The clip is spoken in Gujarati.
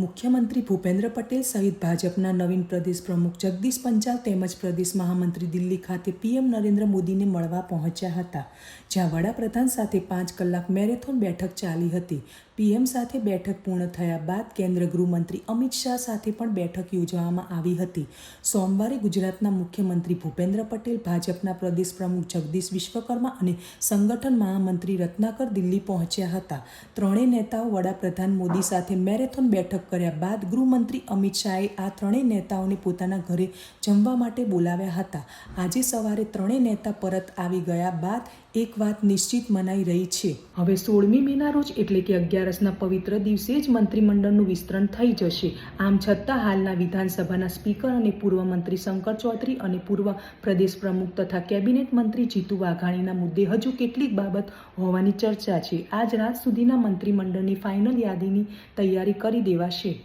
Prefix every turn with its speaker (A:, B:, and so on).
A: મુખ્યમંત્રી ભૂપેન્દ્ર પટેલ સહિત ભાજપના નવીન પ્રદેશ પ્રમુખ જગદીશ પંચાલ તેમજ પ્રદેશ મહામંત્રી દિલ્હી ખાતે પીએમ નરેન્દ્ર મોદીને મળવા પહોંચ્યા હતા, જ્યાં વડાપ્રધાન સાથે 5 કલાક મેરેથોન બેઠક ચાલી હતી. પીએમ સાથે બેઠક પૂર્ણ થયા બાદ કેન્દ્રીય ગૃહમંત્રી અમિત શાહ સાથે પણ બેઠક યોજવામાં આવી હતી. સોમવારે ગુજરાતના મુખ્યમંત્રી ભૂપેન્દ્ર પટેલ, ભાજપના પ્રદેશ પ્રમુખ જગદીશ વિશ્વકર્મા અને સંગઠન મહામંત્રી રત્નાકર દિલ્હી પહોંચ્યા હતા. ત્રણેય નેતાઓ વડાપ્રધાન મોદી સાથે મેરેથોન બેઠક કર્યા બાદ ગૃહમંત્રી અમિત શાહે આ ત્રણેય નેતાઓને પોતાના ઘરે જમવા માટે બોલાવ્યા હતા. આજે સવારે ત્રણેય નેતા પરત આવી ગયા બાદ એક વાત નિશ્ચિત મનાઈ રહી છે. હવે 16મી મેના રોજ એટલે કે 11સના પવિત્ર દિવસે જ મંત્રીમંડળનું વિસ્તરણ થઈ જશે. આમ છતાં હાલના વિધાનસભાના સ્પીકર અને પૂર્વ મંત્રી શંકર ચૌધરી અને પૂર્વ પ્રદેશ પ્રમુખ તથા કેબિનેટ મંત્રી જીતુ વાઘાણીના મુદ્દે હજુ કેટલીક બાબત હોવાની ચર્ચા છે. આજ રાત સુધીના મંત્રીમંડળની ફાઇનલ યાદીની તૈયારી કરી દેવાશે.